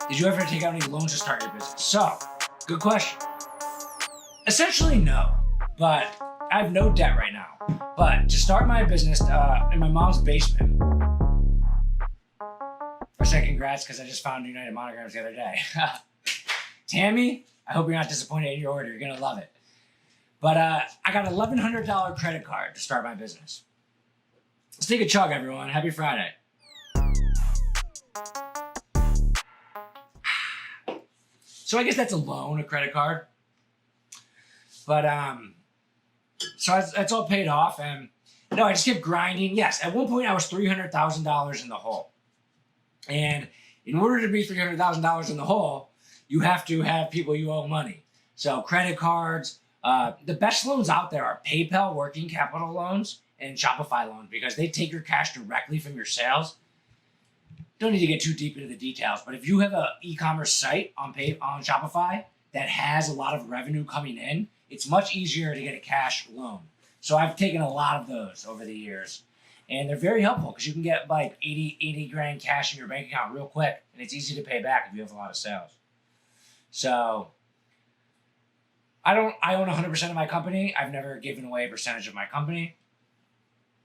Did you ever take out any loans to start your business? So, good question. Essentially, no, but I have no debt right now. But to start my business in my mom's basement, first, I congrats because I just found United Monograms the other day. Tammy, I hope you're not disappointed in your order. You're going to love it. But I got an $1,100 credit card to start my business. Let's take a chug, everyone. Happy Friday. So I guess that's a loan, a credit card. But so that's all paid off, and no, I just kept grinding. Yes, at one point I was $300,000 in the hole, and in order to be $300,000 in the hole, you have to have people you owe money. So credit cards, the best loans out there are PayPal working capital loans and Shopify loans because they take your cash directly from your sales. Don't need to get too deep into the details, but if you have an e-commerce site on Shopify that has a lot of revenue coming in, it's much easier to get a cash loan. So I've taken a lot of those over the years, and they're very helpful because you can get like 80 grand cash in your bank account real quick, and it's easy to pay back if you have a lot of sales. So I own 100% of my company. I've never given away a percentage of my company,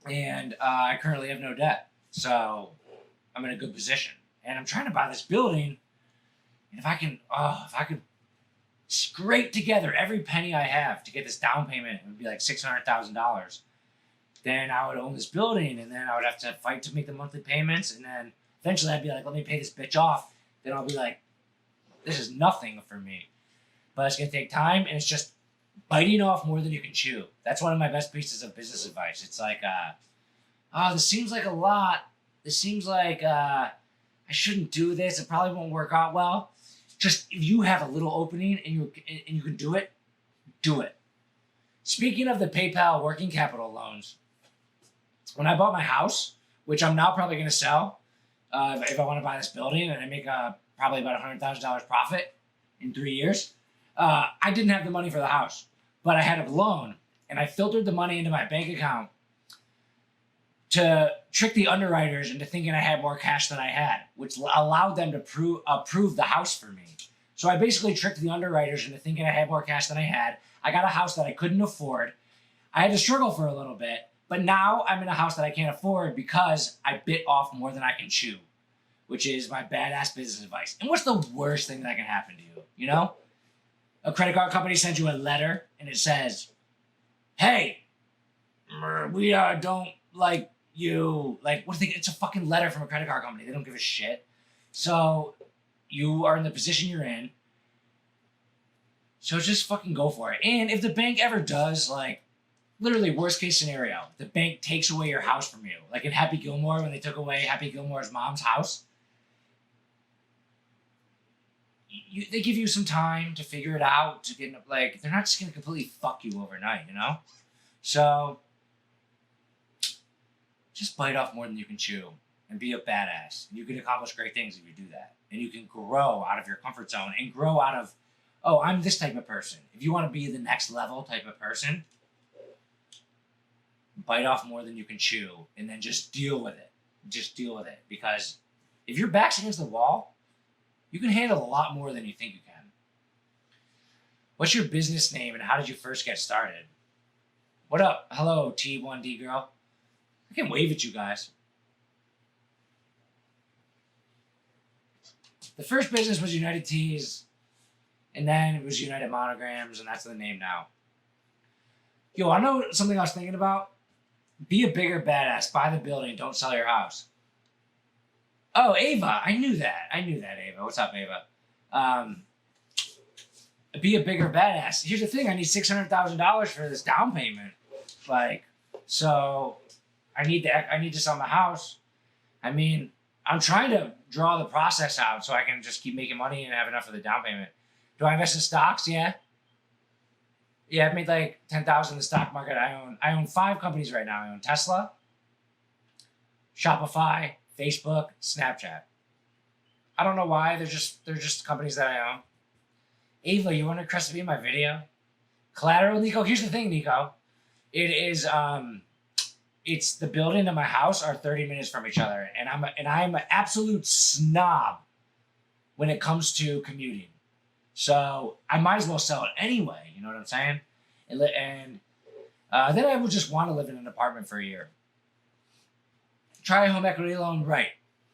and I currently have no debt. So I'm in a good position, and I'm trying to buy this building. And if I could scrape together every penny I have to get this down payment, it would be like $600,000. Then I would own this building, and then I would have to fight to make the monthly payments, and then eventually I'd be like, let me pay this bitch off. Then I'll be like, this is nothing for me. But it's gonna take time, and it's just biting off more than you can chew. That's one of my best pieces of business advice. It's like, this seems like a lot. This seems like I shouldn't do this. It probably won't work out well. Just if you have a little opening and you can do it, do it. Speaking of the PayPal working capital loans, when I bought my house, which I'm now probably going to sell if I want to buy this building, and I make probably about $100,000 profit in 3 years, I didn't have the money for the house, but I had a loan, and I filtered the money into my bank account to trick the underwriters into thinking I had more cash than I had, which allowed them to approve the house for me. So I basically tricked the underwriters into thinking I had more cash than I had. I got a house that I couldn't afford. I had to struggle for a little bit, but now I'm in a house that I can't afford because I bit off more than I can chew, which is my badass business advice. And what's the worst thing that can happen to you? You know? A credit card company sends you a letter and it says, hey, we don't like you, like, what do they, it's a fucking letter from a credit card company. They don't give a shit. So you are in the position you're in. So just fucking go for it. And if the bank ever does, like, literally worst case scenario, the bank takes away your house from you. Like in Happy Gilmore, when they took away Happy Gilmore's mom's house, they give you some time to figure it out, to get, like, they're not just going to completely fuck you overnight, you know? So just bite off more than you can chew and be a badass. You can accomplish great things if you do that. And you can grow out of your comfort zone and grow out of, oh, I'm this type of person. If you want to be the next level type of person, bite off more than you can chew and then just deal with it. Just deal with it. Because if your back's against the wall, you can handle a lot more than you think you can. What's your business name and how did you first get started? What up? Hello, T1D girl. I can wave at you guys. The first business was United Teas, and then it was United Monograms, and that's the name now. Yo, I know something I was thinking about. Be a bigger badass. Buy the building. Don't sell your house. Oh, Ava. I knew that, Ava. What's up, Ava? Be a bigger badass. Here's the thing. I need $600,000 for this down payment. Like, so I need to sell my house. I mean, I'm trying to draw the process out so I can just keep making money and have enough for the down payment. Do I invest in stocks? Yeah. Yeah, I've made like $10,000 in the stock market. I own 5 companies right now. I own Tesla, Shopify, Facebook, Snapchat. I don't know why. They're just companies that I own. Ava, you want to request to be in my video? Collateral, Nico. Here's the thing, Nico. It is it's the building and my house are 30 minutes from each other, and I'm an absolute snob when it comes to commuting. So I might as well sell it anyway. You know what I'm saying? And then I would just want to live in an apartment for a year. Try a home equity loan, right?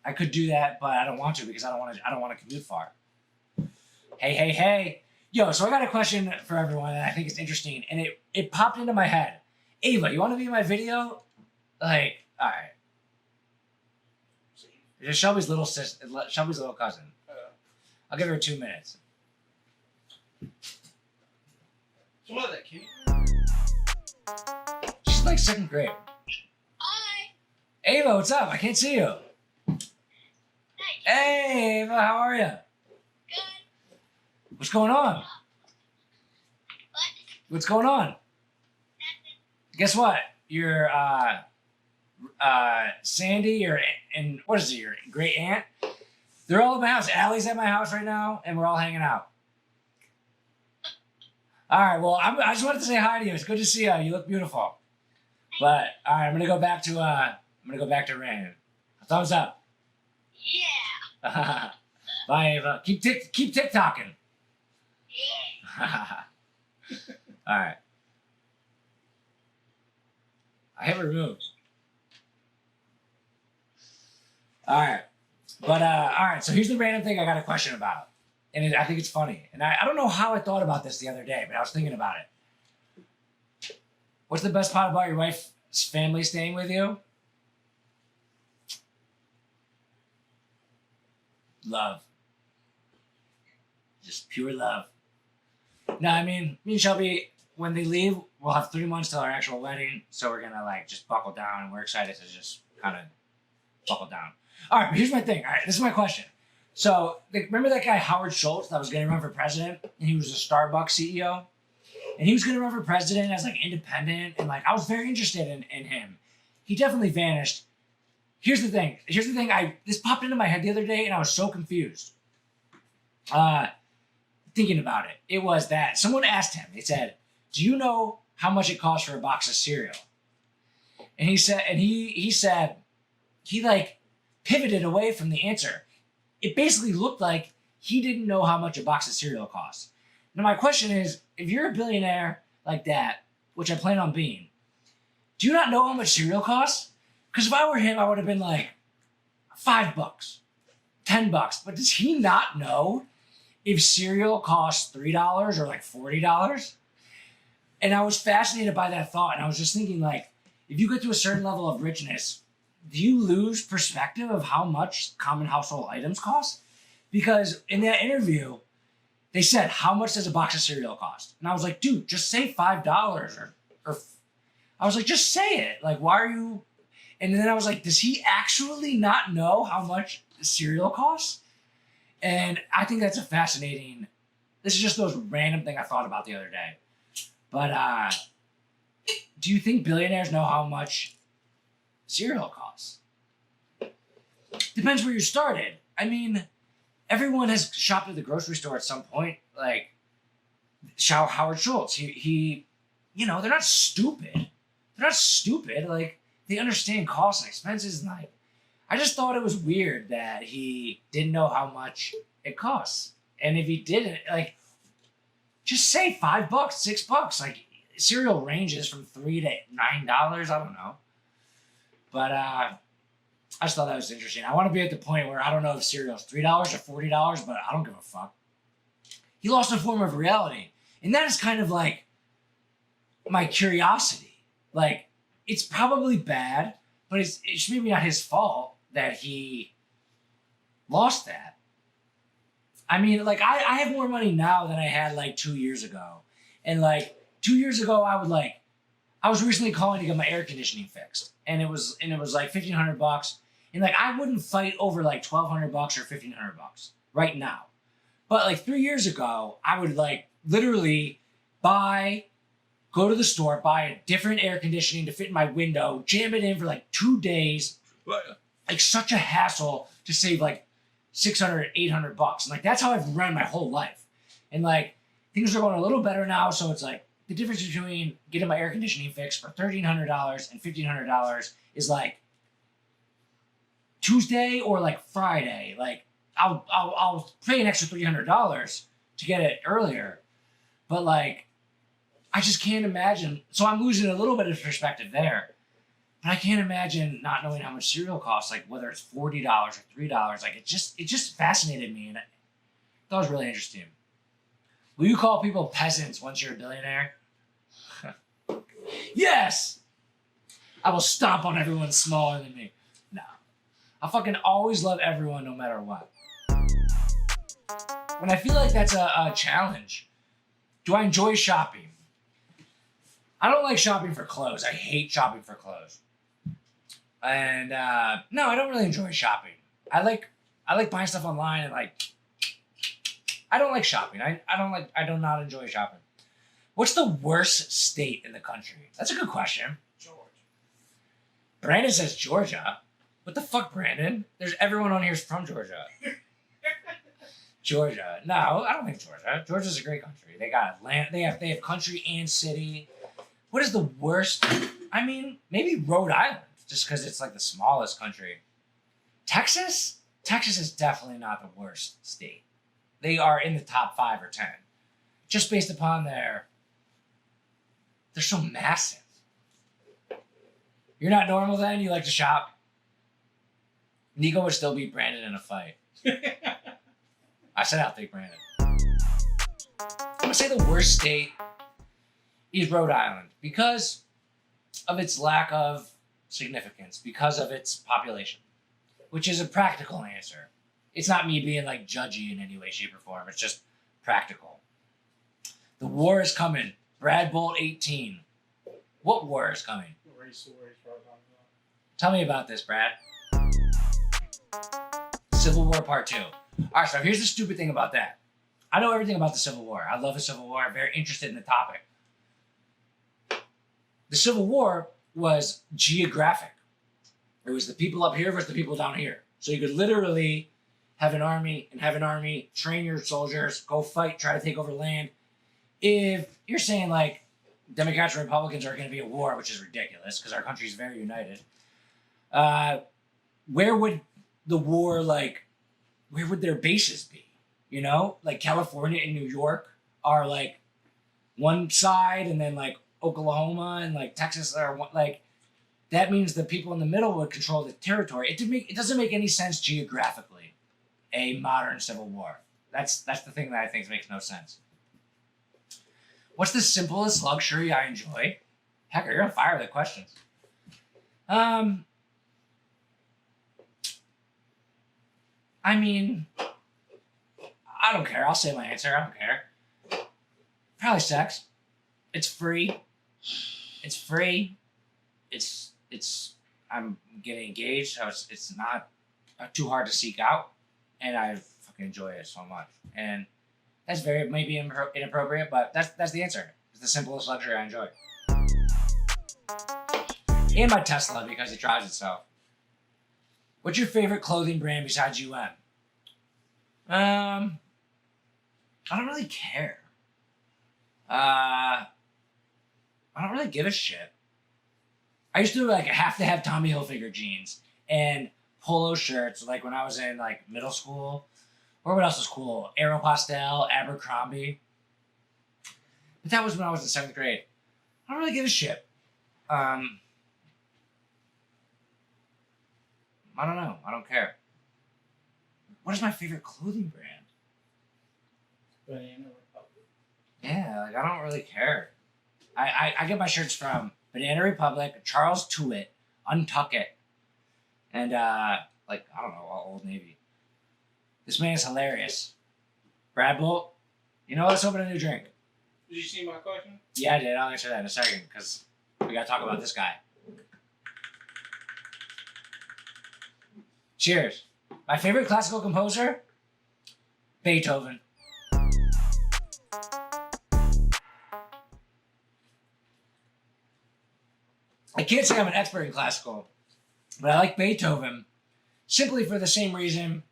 I could do that, but I don't want to because I don't want to commute far. Hey. Yo, so I got a question for everyone that I think is interesting, and it popped into my head. Ava, you want to be in my video? Like, all right. It's Shelby's little cousin. I'll give her 2 minutes. So what is that, kid? She's like 2nd grade. Hi. Ava, what's up? I can't see you. Nice. Hey, Ava, how are you? Good. What's going on? What? What's going on? Nothing. Guess what? Your Sandy, and what is it? Your great aunt? They're all at my house. Allie's at my house right now, and we're all hanging out. All right. Well, I just wanted to say hi to you. It's good to see you. You look beautiful. But all right, I'm gonna go back to Rain. Thumbs up. Yeah. Bye, Ava. Keep TikToking. Yeah. All right. I have it removed. All right. But all right. So here's the random thing I got a question about, and I think it's funny. And I don't know how I thought about this the other day, but I was thinking about it. What's the best part about your wife's family staying with you? Love. Just pure love. No, I mean, me and Shelby, when they leave, we'll have 3 months till our actual wedding. So we're going to like just buckle down, and we're excited to just kind of buckle down. All right, but here's my thing. All right, this is my question. So remember that guy Howard Schultz that was going to run for president, and he was a Starbucks CEO? And he was going to run for president as like independent, and like I was very interested in him. He definitely vanished. Here's the thing. This popped into my head the other day, and I was so confused. Thinking about it, it was that someone asked him. They said, "Do you know how much it costs for a box of cereal?" And he said, he like pivoted away from the answer. It basically looked like he didn't know how much a box of cereal costs. Now my question is, if you're a billionaire like that, which I plan on being, do you not know how much cereal costs? Because if I were him, I would have been like, $5, $10. But does he not know if cereal costs $3 or like $40? And I was fascinated by that thought. And I was just thinking, like, if you get to a certain level of richness, do you lose perspective of how much common household items cost? Because in that interview, they said, how much does a box of cereal cost? And I was like, dude, just say $5 or I was like, just say it. Like, why are you? And then I was like, does he actually not know how much cereal costs? And I think that's a fascinating, this is just those random thing I thought about the other day. But do you think billionaires know how much cereal costs? Depends where you started. I mean, everyone has shopped at the grocery store at some point. Like Howard Schultz, he they're not stupid. Like, they understand costs and expenses. And like, I just thought it was weird that he didn't know how much it costs. And if he didn't, like, just say $5, $6. Like, cereal ranges from $3 to $9. I don't know. But I just thought that was interesting. I want to be at the point where I don't know if cereal is $3 or $40, but I don't give a fuck. He lost a form of reality. And that is kind of like my curiosity. Like, it's probably bad, but it's maybe not his fault that he lost that. I mean, like, I have more money now than I had like 2 years ago. And like 2 years ago, I was recently calling to get my air conditioning fixed. And it was like $1,500. And like, I wouldn't fight over like $1,200 or $1,500 right now. But like 3 years ago, I would like literally go to the store, buy a different air conditioning to fit in my window, jam it in for like 2 days. Like, such a hassle to save like $600, $800. And like, that's how I've run my whole life. And like, things are going a little better now. So it's like the difference between getting my air conditioning fixed for $1,300 and $1,500 is like Tuesday or like Friday. Like, I'll pay an extra $300 to get it earlier, but like I just can't imagine. So I'm losing a little bit of perspective there, but I can't imagine not knowing how much cereal costs. Like whether it's $40 or $3. Like it just fascinated me, and I thought it was really interesting. Will you call people peasants once you're a billionaire? Yes! I will stomp on everyone smaller than me. No. I fucking always love everyone no matter what. And I feel like that's a challenge. Do I enjoy shopping? I don't like shopping for clothes. I hate shopping for clothes. And no, I don't really enjoy shopping. I like buying stuff online and like I don't like shopping. I do not enjoy shopping. What's the worst state in the country? That's a good question. George. Brandon says Georgia. What the fuck, Brandon? There's everyone on here is from Georgia. Georgia. No, I don't think Georgia. Georgia's a great country. They got land. They have country and city. What is the worst? I mean, maybe Rhode Island, just because it's like the smallest country. Texas? Texas is definitely not the worst state. They are in the top 5 or 10, just based upon they're so massive. You're not normal then? You like to shop? Nico would still beat Brandon in a fight. I said I'll take Brandon. I'm gonna say the worst state is Rhode Island because of its lack of significance, because of its population, which is a practical answer. It's not me being like judgy in any way, shape, or form. It's just practical. The war is coming. Brad Bolt 18. What war is coming? Tell me about this, Brad. Civil War Part 2. All right, so here's the stupid thing about that. I know everything about the Civil War. I love the Civil War. I'm very interested in the topic. The Civil War was geographic. It was the people up here versus the people down here. So you could literally have an army, train your soldiers, go fight, try to take over land. If you're saying like Democrats and Republicans are going to be at war, which is ridiculous because our country is very united, where would the war, like, where would their bases be? You know, like California and New York are like one side, and then like Oklahoma and like Texas are one, like that means the people in the middle would control the territory. It doesn't make any sense geographically. A modern civil war. That's the thing that I think makes no sense. What's the simplest luxury I enjoy? Heck, you're on fire with the questions. I mean, I don't care. I'll say my answer. I don't care. Probably sex. It's free. It's free. I'm getting engaged, so it's not too hard to seek out, and I fucking enjoy it so much. And that's very maybe inappropriate, but that's the answer. It's the simplest luxury I enjoy. And my Tesla, because it drives itself. What's your favorite clothing brand besides UM? I don't really care. I don't really give a shit. I used to like have to have Tommy Hilfiger jeans and polo shirts like when I was in like middle school. Or what else was cool? Aeropostale, Abercrombie. But that was when I was in 7th grade. I don't really give a shit. I don't know. I don't care. What is my favorite clothing brand? Banana Republic. Yeah, like I don't really care. I get my shirts from Banana Republic, Charles Tuitt, Untuck It, and like I don't know, Old Navy. This man is hilarious. Brad Bolt, you know, let's open a new drink. Did you see my question? Yeah, I did. I'll answer that in a second because we gotta talk about this guy. Cheers. My favorite classical composer? Beethoven. I can't say I'm an expert in classical, but I like Beethoven simply for the same reason.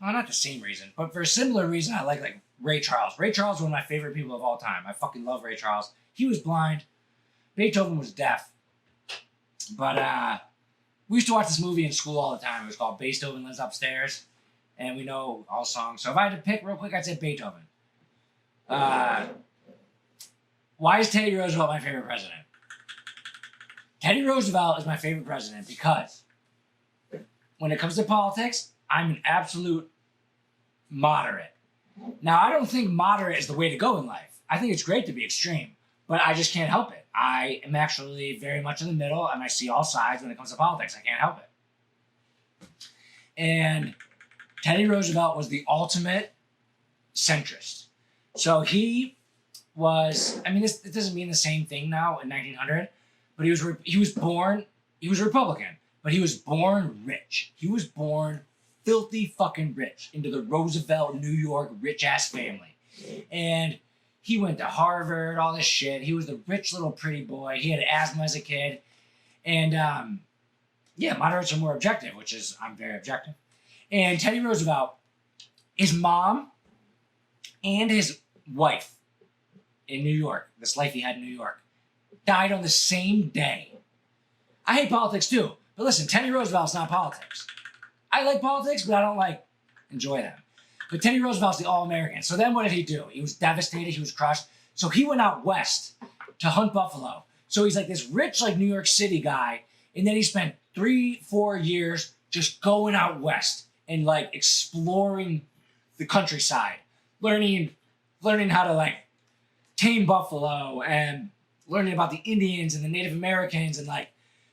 Well, not the same reason, but for a similar reason, I like Ray Charles. Ray Charles is one of my favorite people of all time. I fucking love Ray Charles. He was blind. Beethoven was deaf. But we used to watch this movie in school all the time. It was called Beethoven Lives Upstairs. and we know all songs. So if I had to pick real quick, I'd say Beethoven. Why is Teddy Roosevelt my favorite president? Teddy Roosevelt is my favorite president because when it comes to politics, I'm an absolute moderate. Now, I don't think moderate is the way to go in life. I think it's great to be extreme, but I just can't help it. I am actually very much in the middle, and I see all sides when it comes to politics. I can't help it. And Teddy Roosevelt was the ultimate centrist. So he was, I mean, it doesn't mean the same thing now in 1900, but he was a Republican, but he was born rich. He was born filthy fucking rich into the Roosevelt, New York, rich-ass family. And he went to Harvard, all this shit. He was the rich little pretty boy. He had asthma as a kid. And, moderates are more objective, which is, I'm very objective. And Teddy Roosevelt, his mom and his wife in New York, this life he had in New York, died on the same day. I hate politics too, but listen, Teddy Roosevelt's not politics. I like politics, but I don't enjoy them. But Teddy Roosevelt's the all-American. So then what did he do? He was devastated. He was crushed. So he went out west to hunt buffalo. So he's like this rich, New York City guy. And then he spent 3-4 years just going out west and exploring the countryside, learning how to tame buffalo and learning about the Indians and the Native Americans and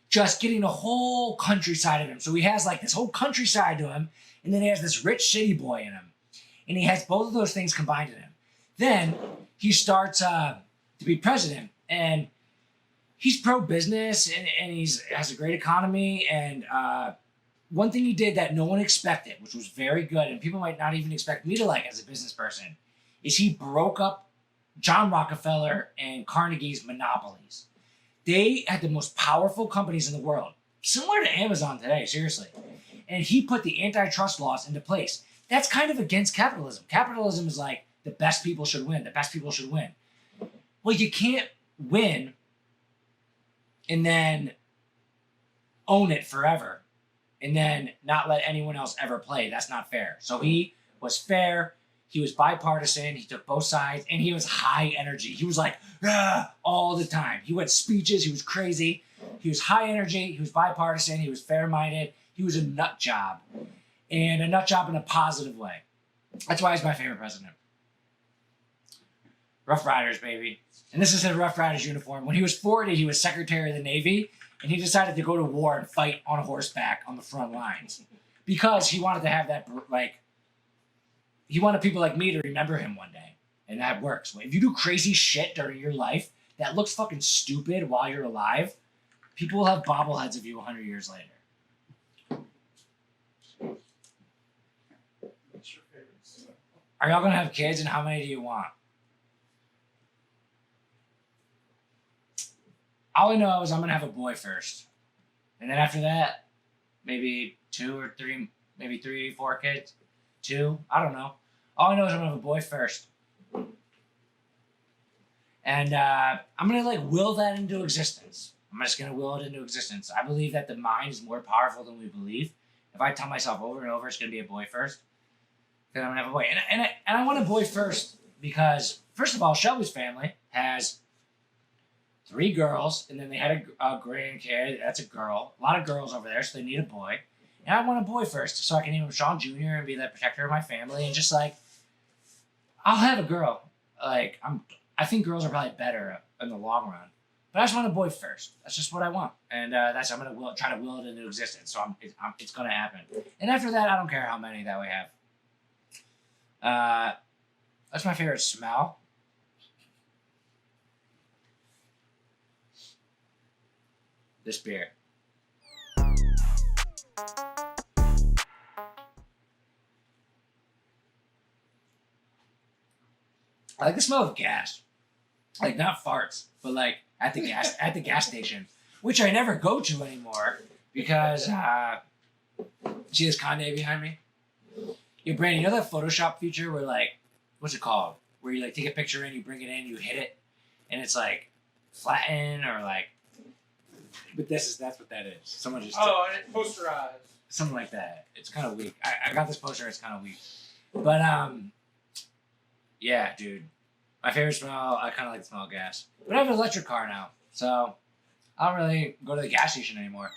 just getting the whole countryside of him. So he has this whole countryside to him, and then he has this rich city boy in him. And he has both of those things combined in him. Then he starts to be president, and he's pro-business, and he has a great economy. And one thing he did that no one expected, which was very good, and people might not even expect me to like as a business person, is he broke up John Rockefeller and Carnegie's monopolies. They had the most powerful companies in the world, similar to Amazon today, seriously. And he put the antitrust laws into place. That's kind of against capitalism. Capitalism is the best people should win. The best people should win. Well, you can't win and then own it forever and then not let anyone else ever play. That's not fair. So he was fair. He was bipartisan. He took both sides, and he was high energy. He was all the time. He went speeches. He was crazy. He was high energy. He was bipartisan. He was fair-minded. He was a nut job, and a nut job in a positive way. That's why he's my favorite president. Rough Riders, baby. And this is his Rough Riders uniform. When he was 40, he was Secretary of the Navy, and he decided to go to war and fight on horseback on the front lines because he wanted to have that, he wanted people like me to remember him one day. And that works. If you do crazy shit during your life that looks fucking stupid while you're alive, people will have bobbleheads of you 100 years later. What's your favorite? Are y'all going to have kids, and how many do you want? All I know is I'm going to have a boy first. And then after that, maybe 2 or 3, maybe 3, 4 kids. 2, I don't know. All I know is I'm going to have a boy first. And I'm going to will that into existence. I'm just going to will it into existence. I believe that the mind is more powerful than we believe. If I tell myself over and over it's going to be a boy first, then I'm going to have a boy. And I want a boy first because, first of all, Shelby's family has 3 girls, and then they had a grandkid. That's a girl. A lot of girls over there, so they need a boy. And I want a boy first, so I can name him Sean Jr. and be the protector of my family. And just I'll have a girl. I think girls are probably better in the long run. But I just want a boy first. That's just what I want. And I'm going to try to will it into existence. So it's going to happen. And after that, I don't care how many that we have. That's my favorite smell. This beer. I like the smell of gas. Not farts, but at the gas station, which I never go to anymore because see this Kanye behind me? Yo, Brandon, you know that Photoshop feature where what's it called? Where you take a picture and you bring it in, you hit it, and it's flatten or but that's what that is. Someone just Oh, and it posterized. something like that. It's kind of weak. I got this poster. It's kind of weak, but yeah, dude. My favorite smell. I kind of like the smell of gas, but I have an electric car now, so I don't really go to the gas station anymore.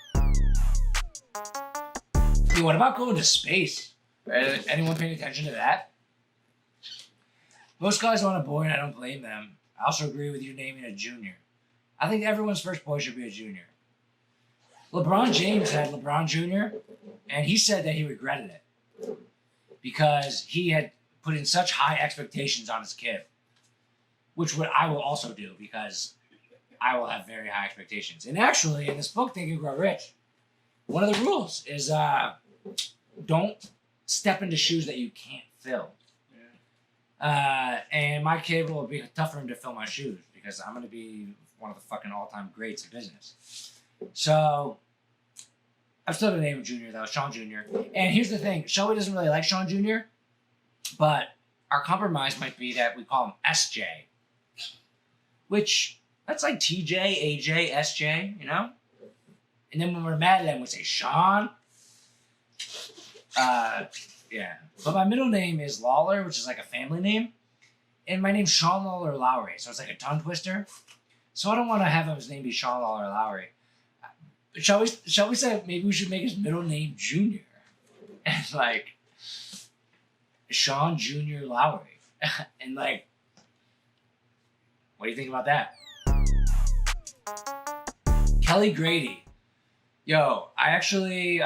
Dude, what about going to space? Anyone paying attention to that? Most guys want a boy, and I don't blame them. I also agree with you naming a junior. I think everyone's first boy should be a junior. LeBron James had LeBron Jr., and he said that he regretted it because he had put in such high expectations on his kid, which I will also do because I will have very high expectations. And actually, in this book, Think and Grow Rich, one of the rules is don't step into shoes that you can't fill. And my kid will be tough for him to fill my shoes because I'm going to be one of the fucking all-time greats in business. So I'm still going to name him Junior, though, Sean Jr. And here's the thing. Shelby doesn't really like Sean Jr., but our compromise might be that we call him SJ, which that's like TJ, AJ, SJ, you know? And then when we're mad at him, we say Sean. Yeah. But my middle name is Lawler, which is like a family name. And my name's Sean Lawler Lowery, so it's like a tongue twister. So I don't want to have his name be Sean Lawler Lowery. Shall we say maybe we should make his middle name Junior? And like Sean Junior Lowery. And like, what do you think about that? Kelly Grady. Yo, I actually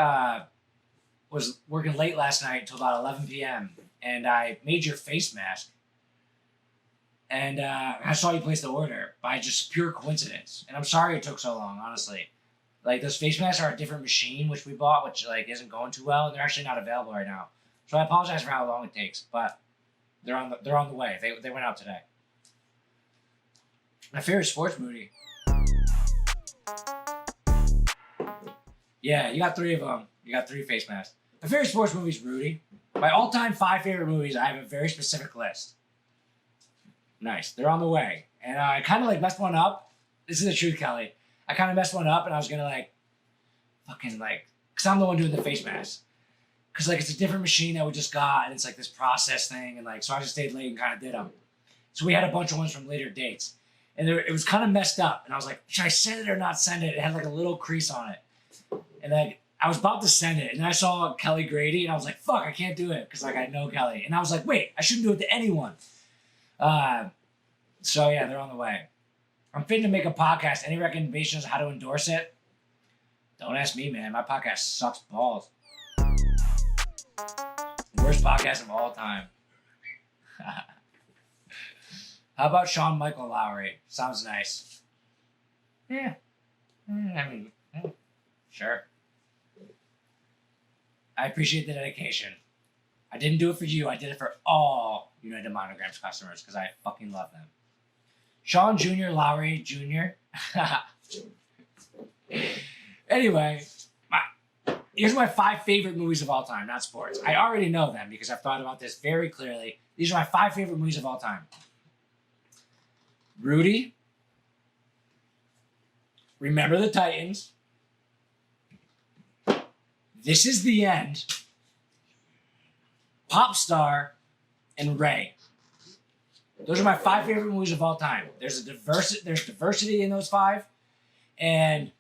was working late last night until about 11 p.m. and I made your face mask. And I saw you place the order by just pure coincidence. And I'm sorry it took so long, honestly. Like, those face masks are a different machine, which we bought, which, like, isn't going too well. And they're actually not available right now. So I apologize for how long it takes. But they're on the way. They went out today. My favorite sports movie. Yeah, you got 3 of them. You got 3 face masks. My favorite sports movie is Rudy. My all-time 5 favorite movies, I have a very specific list. Nice. They're on the way. And I kind of like messed one up. This is the truth, Kelly. I kind of messed one up and I was going to like, fucking like, because I'm the one doing the face mask. Because like it's a different machine that we just got and it's like this process thing. And like, so I just stayed late and kind of did them. So we had a bunch of ones from later dates. And it was kind of messed up. And I was like, should I send it or not send it? It had like a little crease on it. And like, I was about to send it. And then I saw Kelly Grady and I was like, fuck, I can't do it. Because like I know Kelly. And I was like, wait, I shouldn't do it to anyone. So yeah, they're on the way. I'm fitting to make a podcast. Any recommendations on how to endorse it? Don't ask me, man. My podcast sucks balls. Worst podcast of all time. How about Sean Michael Lowery? Sounds nice. Yeah. I mean, sure. I appreciate the dedication. I didn't do it for you. I did it for all United Monograms customers because I fucking love them. Sean Jr. Lowery Jr. Anyway, here's my 5 favorite movies of all time, not sports. I already know them because I've thought about this very clearly. These are my 5 favorite movies of all time. Rudy. Remember the Titans. This Is the End. Pop Star, and Ray. Those are my 5 favorite movies of all time. There's diversity in those 5, and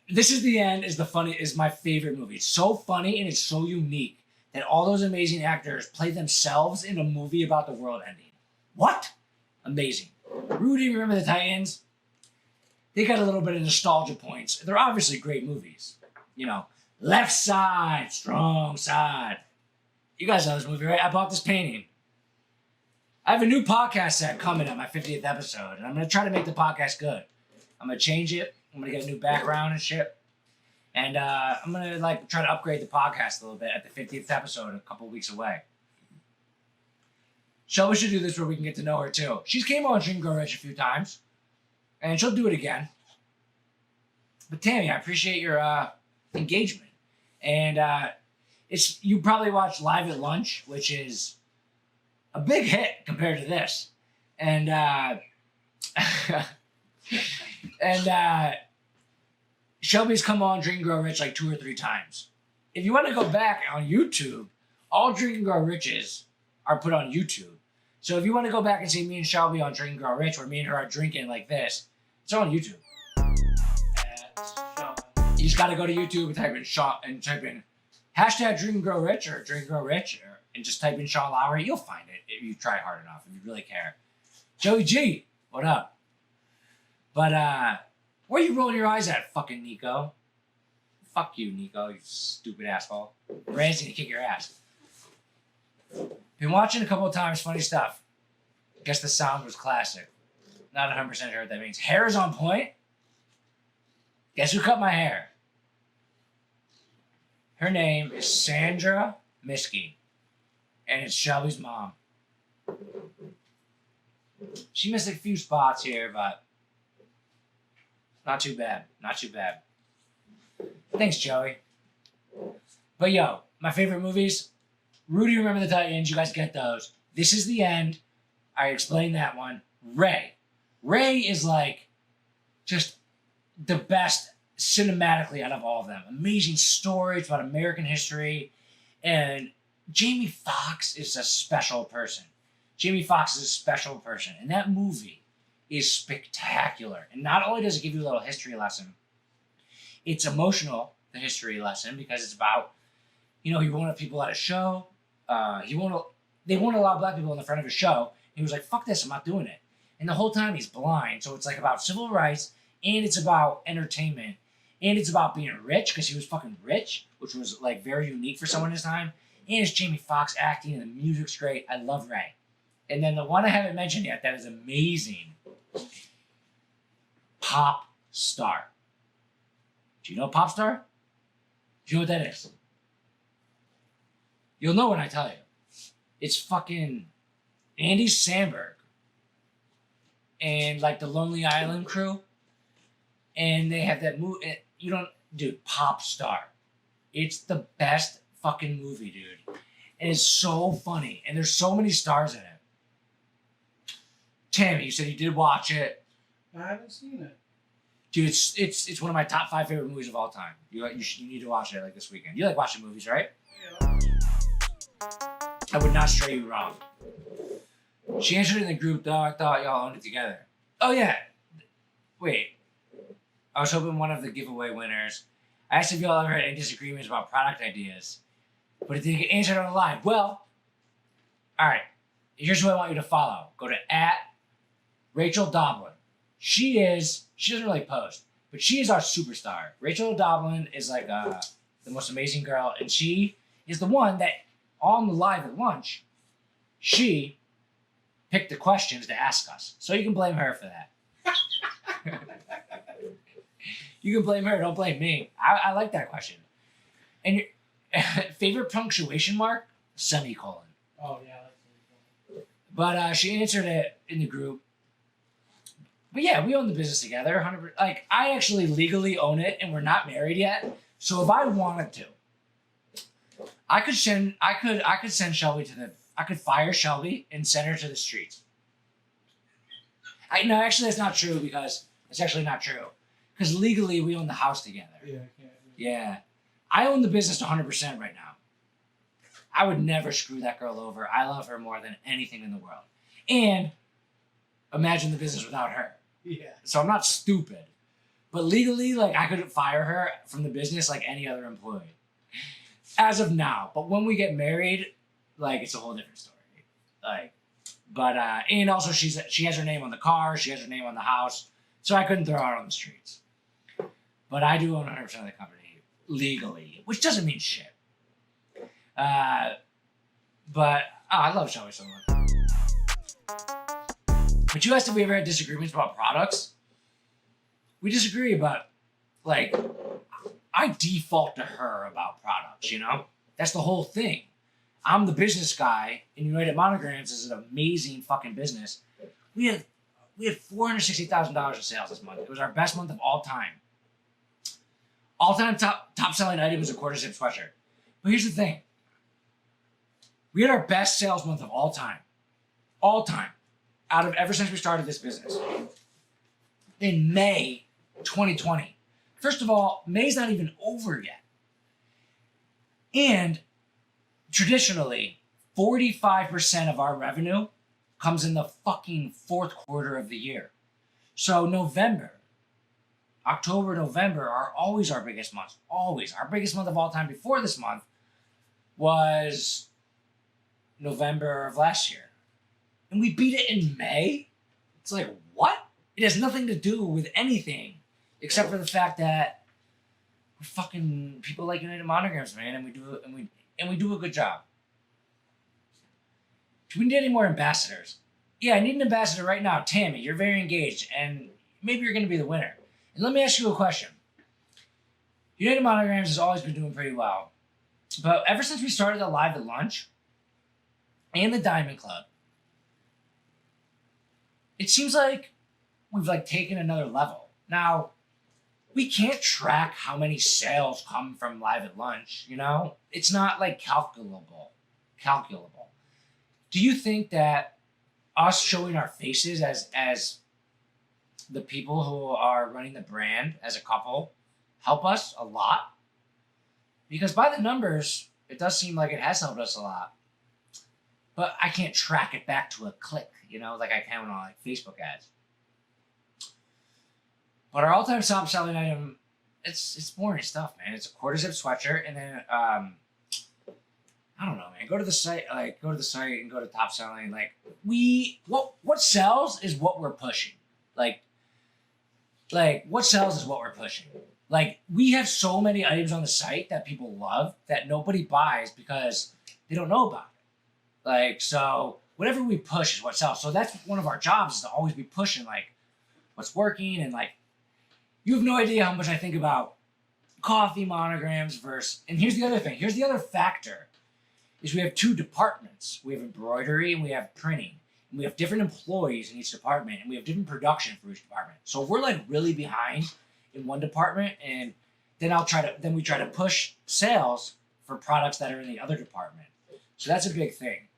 This Is the End is my favorite movie. It's so funny and it's so unique that all those amazing actors play themselves in a movie about the world ending. What? Amazing. Rudy, Remember the Titans. They got a little bit of nostalgia points. They're obviously great movies. You know, Left Side, Strong Side. You guys know this movie, right? I bought this painting. I have a new podcast set coming at my 50th episode, and I'm going to try to make the podcast good. I'm going to change it. I'm going to get a new background and shit. And I'm going to like try to upgrade the podcast a little bit at the 50th episode a couple weeks away. Shelby should do this where we can get to know her too. She's came on Dream Grow Rich a few times, and she'll do it again. But Tammy, I appreciate your engagement. And you probably watched Live at Lunch, which is a big hit compared to this. And Shelby's come on Drink and Grow Rich like 2 or 3 times. If you want to go back on YouTube, all Drink and Grow Riches are put on YouTube. So if you want to go back and see me and Shelby on Drink and Grow Rich, where me and her are drinking like this, it's on YouTube. You just got to go to YouTube and type in hashtag Drink and Grow Rich or Drink and Grow Rich, and just type in Sean Lowery. You'll find it if you try hard enough, if you really care. Joey G, what up? But where you rolling your eyes at, fucking Nico? Fuck you, Nico, you stupid asshole. Brand's gonna kick your ass. Been watching a couple of times, funny stuff. Guess the sound was classic. Not 100% sure what that means. Hair is on point. Guess who cut my hair? Her name is Sandra Miskey. And it's Shelby's mom. She missed a few spots here, but not too bad. Not too bad. Thanks, Joey. But yo, my favorite movies, Rudy, Remember the Titans. You guys get those. This Is the End. I explained that one. Ray. Ray is like just the best cinematically out of all of them. Amazing stories about American history. And Jamie Foxx is a special person. Jamie Foxx is a special person. And that movie is spectacular. And not only does it give you a little history lesson, it's emotional, the history lesson, because it's about, he won't have people at a show. They won't allow black people in the front of a show. He was like, fuck this, I'm not doing it. And the whole time he's blind. So it's like about civil rights, and it's about entertainment, and it's about being rich, because he was fucking rich, which was like very unique for someone in his time. And it's Jamie Foxx acting, and the music's great. I love Ray. And then the one I haven't mentioned yet that is amazing, Pop Star. Do you know Pop Star? Do you know what that is? You'll know when I tell you. It's fucking Andy Samberg and like the Lonely Island crew. And they have that movie. Dude, Pop Star. It's the best fucking movie, dude. And it's so funny. And there's so many stars in it. Tammy, you said you did watch it. I haven't seen it. Dude, it's one of my top 5 favorite movies of all time. You need to watch it like this weekend. You like watching movies, right? Yeah. I would not stray you wrong. She answered in the group, though. I thought y'all owned it together. Oh, yeah. Wait. I was hoping one of the giveaway winners. I asked if y'all ever had any disagreements about product ideas, but it didn't get answered on the live. Well, all right. Here's what I want you to follow. Go to @Rachel Doblin. She doesn't really post, but she is our superstar. Rachel Doblin is like the most amazing girl, and she is the one that on the live at lunch, she picked the questions to ask us. So you can blame her for that. You can blame her, don't blame me. I like that question. And your favorite punctuation mark? Semicolon. Oh, yeah. That's really cool. But she answered it in the group. But yeah, we own the business together. 100%. Like, I actually legally own it, and we're not married yet. So if I wanted to, I could send Shelby I could fire Shelby and send her to the streets. No, actually, that's not true, because it's actually not true. Because legally, we own the house together. Yeah, I can't. Yeah. I own the business 100% right now. I would never screw that girl over. I love her more than anything in the world. And imagine the business without her. Yeah. So I'm not stupid. But legally, like, I could fire her from the business like any other employee. As of now. But when we get married, like, it's a whole different story. Like, but, and also she has her name on the car. She has her name on the house. So I couldn't throw her out on the streets. But I do own 100% of the company legally, which doesn't mean shit. But I love Shelby so much. But you asked if we ever had disagreements about products. We disagree about, like, I default to her about products, That's the whole thing. I'm the business guy, and United Monograms is an amazing fucking business. We had $460,000 in sales this month. It was our best month of all time. All-time top selling item was a quarter zip sweatshirt. But here's the thing. We had our best sales month of all time. All time. Ever since we started this business. In May 2020. First of all, May's not even over yet. And traditionally, 45% of our revenue comes in the fucking fourth quarter of the year. So October, November are always our biggest months. Always. Our biggest month of all time before this month was November of last year. And we beat it in May? It's like, what? It has nothing to do with anything except for the fact that we're fucking people like United Monograms, man, and we do a good job. Do we need any more ambassadors? Yeah, I need an ambassador right now. Tammy, you're very engaged, and maybe you're going to be the winner. And let me ask you a question. United Monograms has always been doing pretty well. But ever since we started the Live at Lunch and the Diamond Club, it seems like we've taken another level. Now, we can't track how many sales come from Live at Lunch, you know? It's not calculable. Do you think that us showing our faces as the people who are running the brand as a couple help us a lot? Because by the numbers, it does seem like it has helped us a lot. But I can't track it back to a click, like I can on Facebook ads. But our all-time top selling item, it's boring stuff, man. It's a quarter zip sweatshirt, and then I don't know, man. Go to the site and go to top selling. What sells is what we're pushing. What sells is what we're pushing. We have so many items on the site that people love that nobody buys because they don't know about it. So whatever we push is what sells. So that's one of our jobs, is to always be pushing what's working. And you have no idea how much I think about coffee monograms versus, and here's the other thing. Here's the other factor is we have two departments. We have embroidery and we have printing. And we have different employees in each department, and we have different production for each department. So if we're really behind in one department, and then we try to push sales for products that are in the other department. So that's a big thing.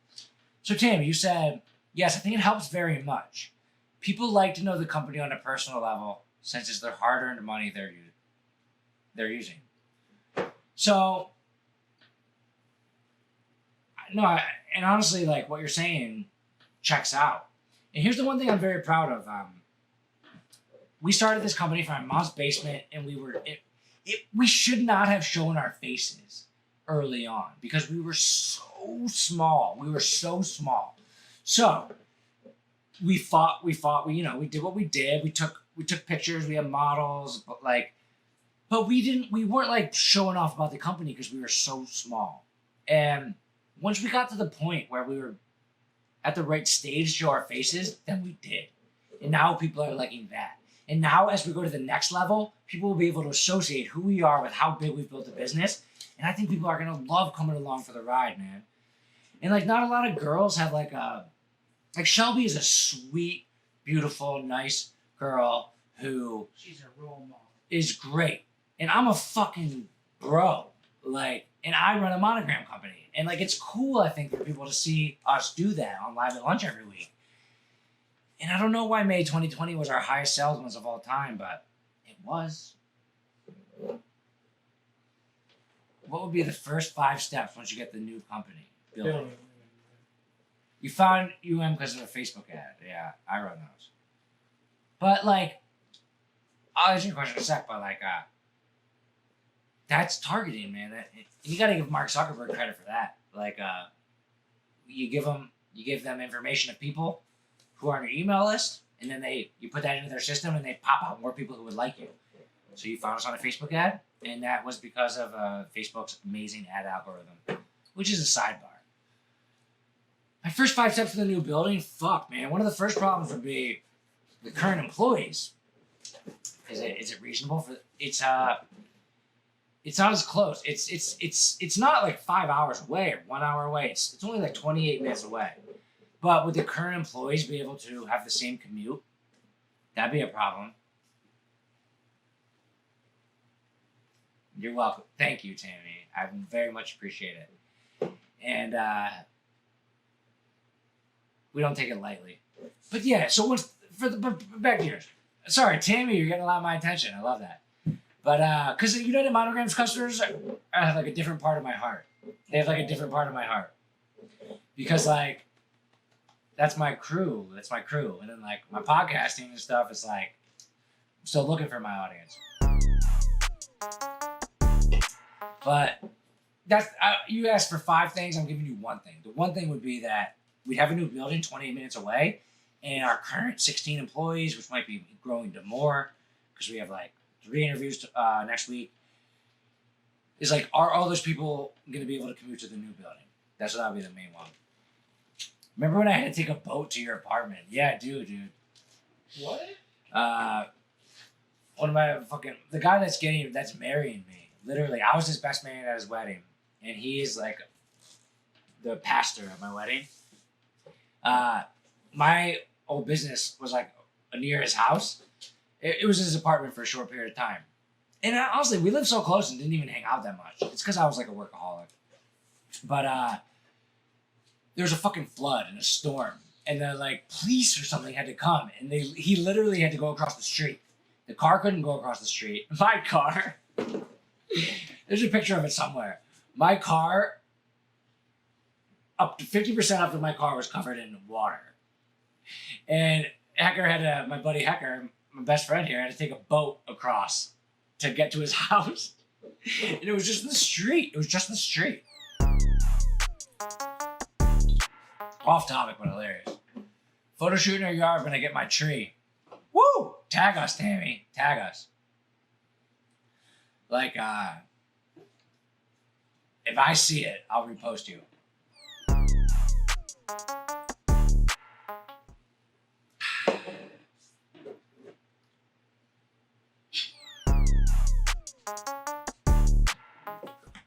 So Tammy, you said, yes, I think it helps very much. People like to know the company on a personal level since it's their hard-earned money they're using. So, no, and honestly, what you're saying checks out. And here's the one thing I'm very proud of. We started this company from my mom's basement, and we should not have shown our faces early on because we were so small. So we fought, we did what we did. We took pictures, we had models, but we weren't showing off about the company because we were so small. And once we got to the point where we were at the right stage to show our faces, then we did. And now people are liking that. And now as we go to the next level, people will be able to associate who we are with how big we've built the business. And I think people are going to love coming along for the ride, man. And not a lot of girls have Shelby is a sweet, beautiful, nice girl who She's a role model. is great. And I'm a fucking bro. And I run a monogram company. And it's cool, I think, for people to see us do that on Live at Lunch every week. And I don't know why May 2020 was our highest sales month of all time, but it was. What would be the first 5 steps once you get the new company building? You found UM because of a Facebook ad. Yeah, I run those. But I'll answer your question in a sec, but that's targeting, man. You got to give Mark Zuckerberg credit for that. You give them information of people who are on your email list, and then you put that into their system, and they pop out more people who would like you. So you found us on a Facebook ad, and that was because of Facebook's amazing ad algorithm, which is a sidebar. My first 5 steps for the new building, fuck, man. One of the first problems would be the current employees. Is it reasonable for? It's not as close. It's not 5 hours away or 1 hour away. It's only 28 minutes away. But would the current employees be able to have the same commute? That'd be a problem. You're welcome. Thank you, Tammy. I very much appreciate it. And we don't take it lightly. But yeah, so back to yours. Sorry, Tammy, you're getting a lot of my attention. I love that. But because United Monograms customers have like a different part of my heart. They have like a different part of my heart. Because like that's my crew. That's my crew. And then like my podcasting and stuff is like I'm still looking for my audience. But that's you asked for 5 things, I'm giving you one thing. The one thing would be that we'd have a new building 28 minutes away, and our current 16 employees, which might be growing to more, because we have like 3 interviews next week, is like, are all those people going to be able to commute to the new building? That's what would be the main one. Remember when I had to take a boat to your apartment? Yeah, dude. What? One of my the guy that's marrying me. Literally, I was his best man at his wedding, and he is like the pastor of my wedding. My old business was like near his house. It was his apartment for a short period of time. And honestly, we lived so close and didn't even hang out that much. It's because I was like a workaholic. But there was a fucking flood and a storm. And the like police or something had to come. And he literally had to go across the street. The car couldn't go across the street. My car. There's a picture of it somewhere. My car, up to 50% of my car was covered in water. And my buddy Hecker, my best friend here, had to take a boat across to get to his house. And it was just the street. Off topic, but hilarious. Photo shoot in our yard when I get my tree. Woo! Tag us, Tammy. Tag us. Like, if I see it, I'll repost you.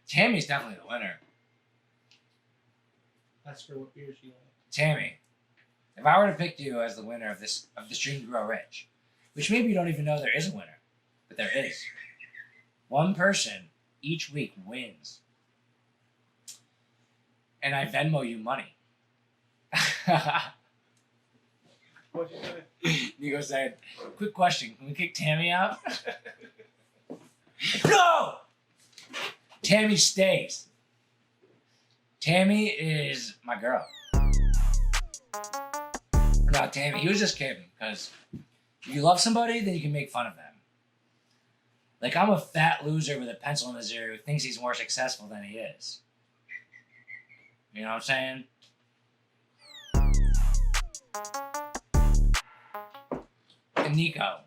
Tammy's definitely the winner. Ask her what beer she likes. Tammy, if I were to pick you as the winner of the Dream to Grow Rich, which maybe you don't even know there is a winner, but there is. One person each week wins. And I Venmo you money. What'd you say? Nico said, quick question, can we kick Tammy out? No! Tammy stays. Tammy is my girl. No, Tammy, he was just kidding, because if you love somebody, then you can make fun of them. Like, I'm a fat loser with a pencil in his ear who thinks he's more successful than he is. You know what I'm saying? And Nico,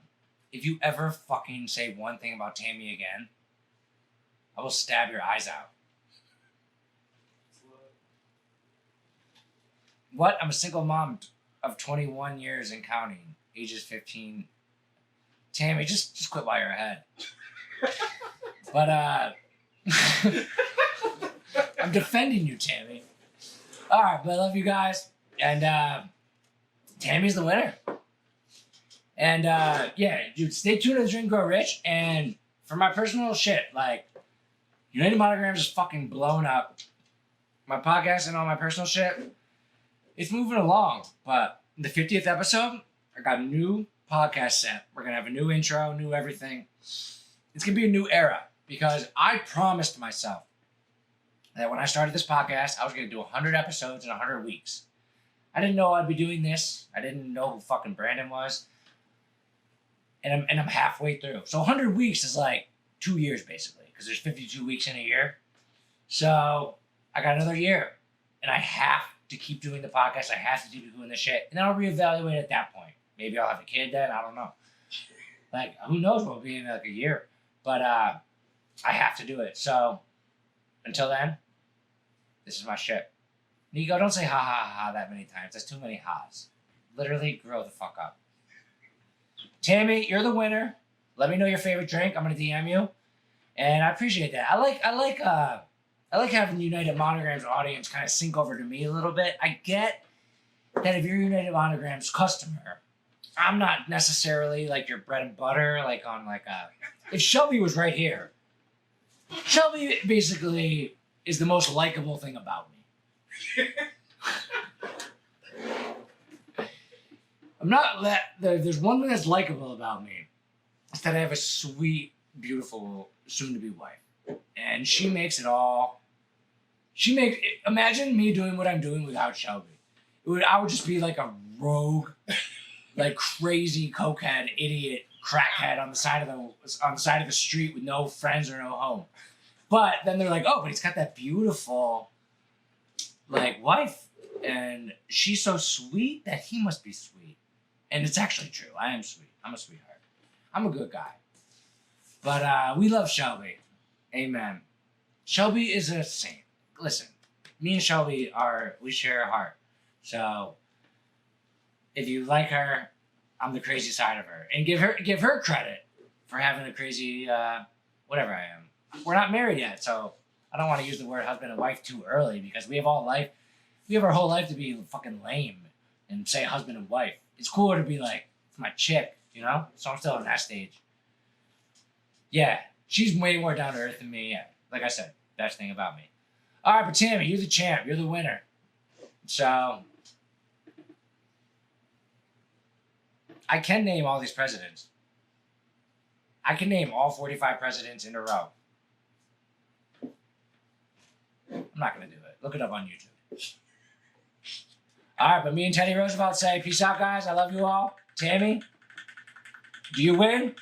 if you ever fucking say one thing about Tammy again, I will stab your eyes out. What? I'm a single mom of 21 years and counting, ages 15. Tammy, just quit while you're ahead. But I'm defending you, Tammy. All right, but I love you guys, and Tammy's the winner. And yeah, dude, stay tuned to the Dream Grow Rich. And for my personal shit, like United Monograms is fucking blown up. My podcast and all my personal shit, it's moving along. But the 50th episode, I got a new podcast set. We're gonna have a new intro, new everything. It's gonna be a new era because I promised myself that when I started this podcast, I was gonna do 100 episodes in 100 weeks. I didn't know I'd be doing this. I didn't know who fucking Brandon was. And I'm halfway through. So 100 weeks is like 2 years basically, because there's 52 weeks in a year. So I got another year, and I have to keep doing the podcast. I have to keep doing this shit, and then I'll reevaluate at that point. Maybe I'll have a kid then. I don't know. Like, who knows what will be in like a year. But I have to do it. So until then, this is my shit. Nico, don't say ha ha ha that many times. That's too many ha's. Literally grow the fuck up. Tammy, you're the winner. Let me know your favorite drink. I'm gonna DM you, and I appreciate that. I like having United Monograms audience kind of sink over to me a little bit. I get that if you're United Monograms customer, I'm not necessarily like your bread and butter. Like on like if Shelby was right here, Shelby basically is the most likable thing about me. I'm not there's one thing that's likable about me. It's that I have a sweet, beautiful soon-to-be wife, and she makes it all. Imagine me doing what I'm doing without Shelby. I would just be like a rogue, like crazy cokehead, idiot, crackhead on the side of the street with no friends or no home. But then they're like, oh, but he's got that beautiful, like, wife, and she's so sweet that he must be sweet. And it's actually true. I am sweet. I'm a sweetheart. I'm a good guy. But we love Shelby. Amen. Shelby is a saint. Listen, me and Shelby we share a heart. So if you like her, I'm the crazy side of her. And give her credit for having a crazy whatever I am. We're not married yet, so I don't want to use the word husband and wife too early because we have our whole life to be fucking lame and say husband and wife. It's cooler to be like, it's my chick, you know? So I'm still on that stage. Yeah, she's way more down to earth than me. Yeah, like I said, best thing about me. All right, but Tammy, you're the champ. You're the winner. So I can name all these presidents. I can name all 45 presidents in a row. I'm not going to do it. Look it up on YouTube. All right, but me and Teddy Roosevelt say, peace out, guys. I love you all. Tammy, do you win?